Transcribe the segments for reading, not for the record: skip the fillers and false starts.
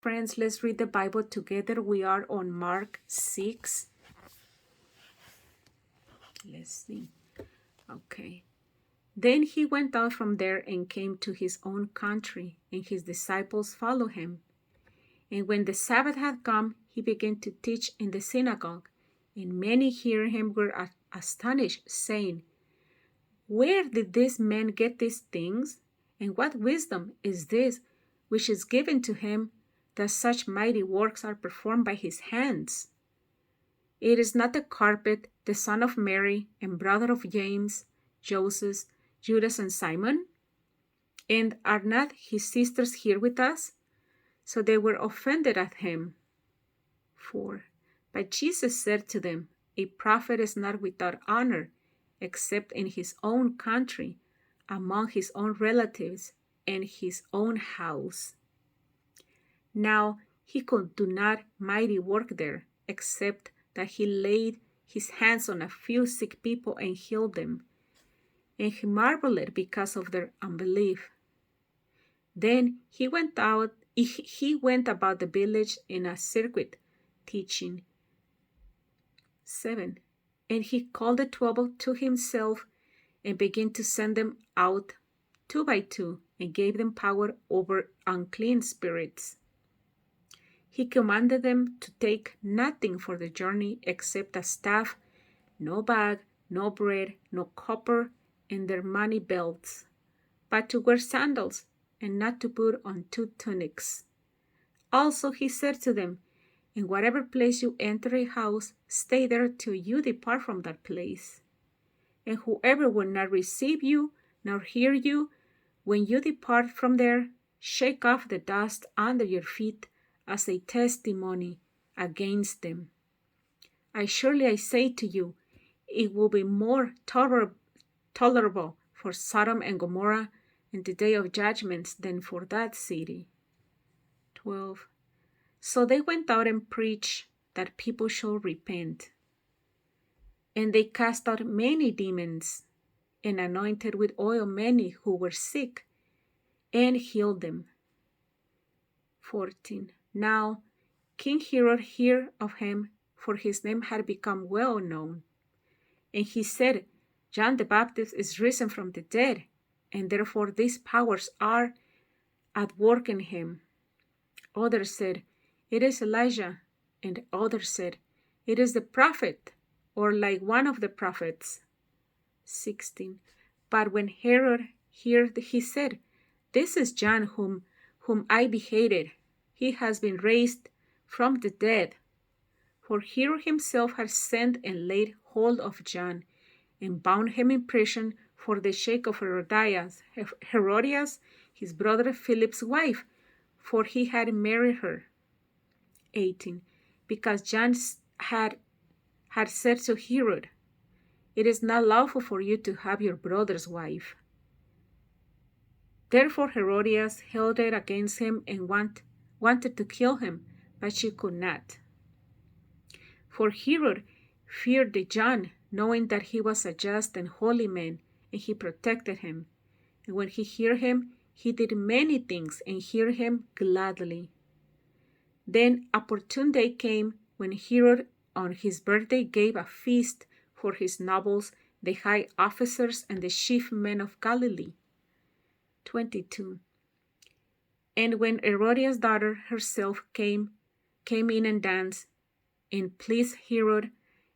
Friends, let's read the Bible together. We are on Mark 6. Let's see. Okay. Then he went out from there and came to his own country, and his disciples followed him. And when the Sabbath had come, he began to teach in the synagogue, and many hearing him were astonished, saying, "Where did this man get these things? And what wisdom is this which is given to him, that such mighty works are performed by his hands? It is not the carpet, the son of Mary, and brother of James, Joseph, Judas, and Simon? And are not his sisters here with us?" So they were offended at him. 4. But Jesus said to them, "A prophet is not without honor, except in his own country, among his own relatives, and his own house." Now he could do not mighty work there, except that he laid his hands on a few sick people and healed them. And he marveled because of their unbelief. Then he went about the village in a circuit, teaching. 7. And he called the 12 to himself and began to send them out 2 by 2, and gave them power over unclean spirits. He commanded them to take nothing for the journey except a staff, no bag, no bread, no copper, and their money belts, but to wear sandals, and not to put on 2 tunics. Also he said to them, "In whatever place you enter a house, stay there till you depart from that place. And whoever will not receive you, nor hear you, when you depart from there, shake off the dust under your feet as a testimony against them. I say to you, it will be more tolerable for Sodom and Gomorrah in the day of judgment than for that city." 12. So they went out and preached that people should repent. And they cast out many demons, and anointed with oil many who were sick, and healed them. 14. Now King Herod heard of him, for his name had become well known. And he said, "John the Baptist is risen from the dead, and therefore these powers are at work in him." Others said, "It is Elijah." And others said, "It is the prophet, or like one of the prophets." 16. But when Herod heard, he said, "This is John whom I beheaded. He has been raised from the dead." For Herod himself had sent and laid hold of John, and bound him in prison for the sake of Herodias, his brother Philip's wife, for he had married her. 18. Because John had said to Herod, "It is not lawful for you to have your brother's wife." Therefore Herodias held it against him and wanted to kill him, but she could not. For Herod feared John, knowing that he was a just and holy man, and he protected him. And when he heard him, he did many things, and heard him gladly. Then opportune day came, when Herod on his birthday gave a feast for his nobles, the high officers, and the chief men of Galilee. 22. And when Herodias' daughter herself came in and danced, and pleased Herod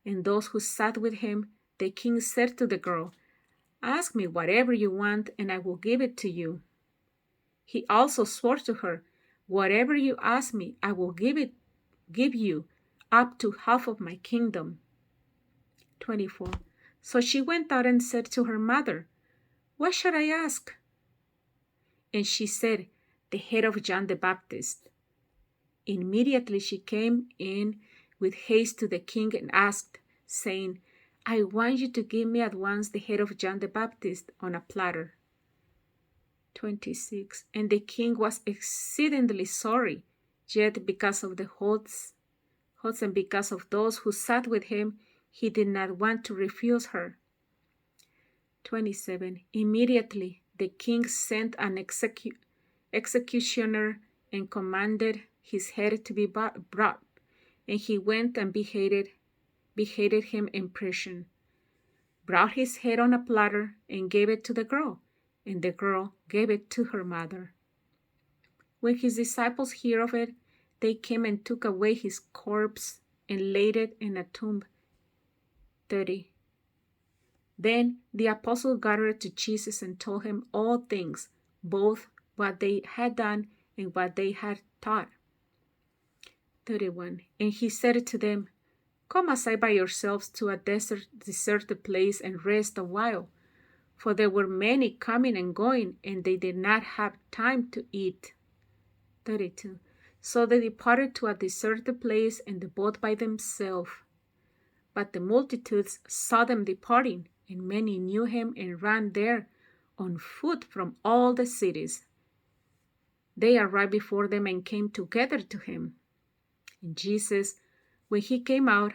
and those who sat with him, the king said to the girl, "Ask me whatever you want, and I will give it to you." He also swore to her, "Whatever you ask me, I will give you, up to half of my kingdom." 24. So she went out and said to her mother, "What should I ask?" And she said, "The head of John the Baptist." Immediately she came in with haste to the king and asked, saying, "I want you to give me at once the head of John the Baptist on a platter." 26. And the king was exceedingly sorry, yet because of the hosts and because of those who sat with him, he did not want to refuse her. 27. Immediately the king sent an executioner and commanded his head to be brought, and he went and beheaded him in prison, brought his head on a platter, and gave it to the girl, and the girl gave it to her mother. When his disciples heard of it, they came and took away his corpse and laid it in a tomb. 30. Then the apostles gathered to Jesus and told him all things, both what they had done and what they had taught. 31. And he said to them, Come aside by yourselves to a deserted place and rest a while. For there were many coming and going, and they did not have time to eat. 32. So they departed to a deserted place in the boat by themselves. But the multitudes saw them departing, and many knew him and ran there on foot from all the cities. They arrived before them and came together to him. And Jesus, when he came out,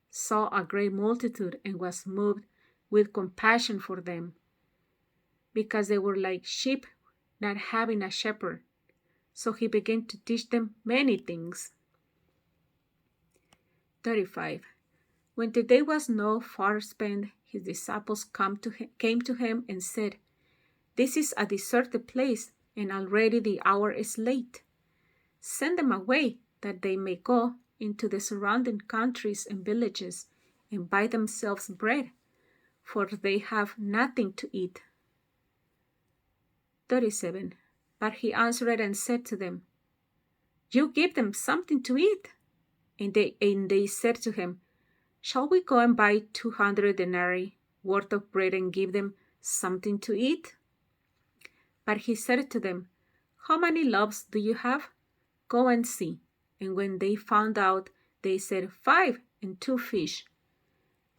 saw a great multitude and was moved with compassion for them, because they were like sheep not having a shepherd. So he began to teach them many things. 35. When the day was no far spent, his disciples came to him and said, This is a deserted place, and already the hour is late. Send them away, that they may go into the surrounding countries and villages and buy themselves bread, for they have nothing to eat. 37. But he answered and said to them, You give them something to eat. And they said to him, Shall we go and buy 200 denarii worth of bread and give them something to eat? But he said to them, How many loaves do you have? Go and see. And when they found out, they said, 5 and 2 fish.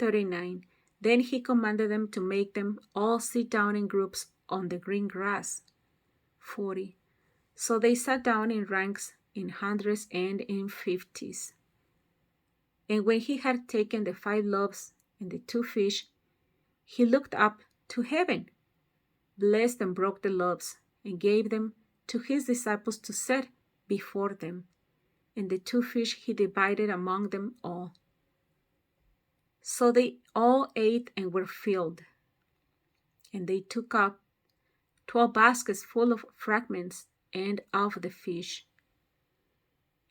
39. Then he commanded them to make them all sit down in groups on the green grass. 40. So they sat down in ranks, in hundreds and in fifties. And when he had taken the 5 loaves and the 2 fish, he looked up to heaven, blessed and broke the loaves, and gave them to his disciples to set before them. And the 2 fish he divided among them all. So they all ate and were filled. And they took up 12 baskets full of fragments and of the fish.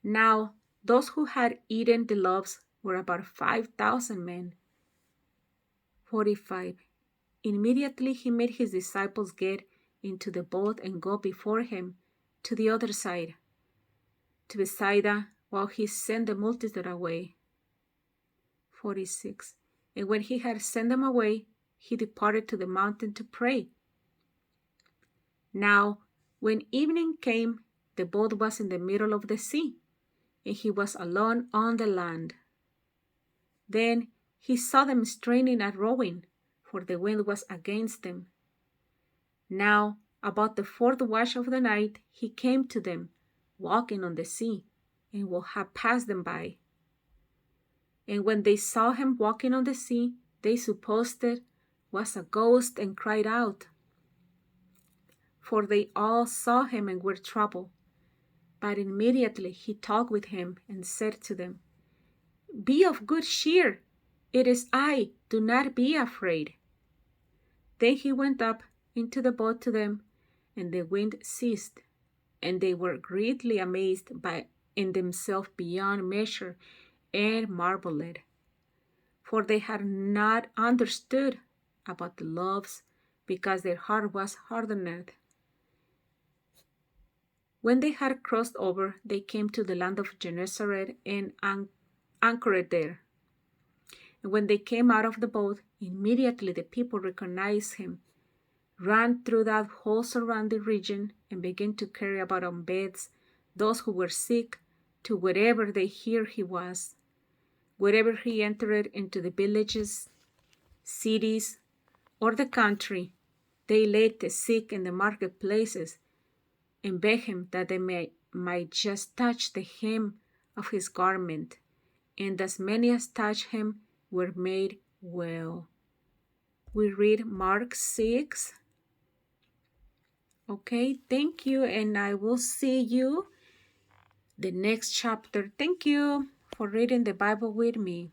Now those who had eaten the loaves were about 5,000 men. 45. Immediately he made his disciples get into the boat and go before him to the other side, to Bethsaida, while he sent the multitude away. 46. And when he had sent them away, he departed to the mountain to pray. Now, when evening came, the boat was in the middle of the sea, and he was alone on the land. Then he saw them straining at rowing, for the wind was against them. Now, about the 4th watch of the night, he came to them, walking on the sea, and would have passed them by. And when they saw him walking on the sea, they supposed it was a ghost and cried out. For they all saw him and were troubled. But immediately he talked with him and said to them, Be of good cheer, it is I, do not be afraid. Then he went up into the boat to them, and the wind ceased, and they were greatly amazed in themselves beyond measure, and marveled, for they had not understood about the loaves, because their heart was hardened. When they had crossed over, they came to the land of Gennesaret and anchored there. And when they came out of the boat, immediately the people recognized him, ran through that whole surrounding region, and began to carry about on beds those who were sick to wherever they heard he was. Wherever he entered into the villages, cities, or the country, they laid the sick in the marketplaces and begged him that they might just touch the hem of his garment, and as many as touched him were made well. We read Mark 6. Okay, thank you, and I will see you the next chapter. Thank you for reading the Bible with me.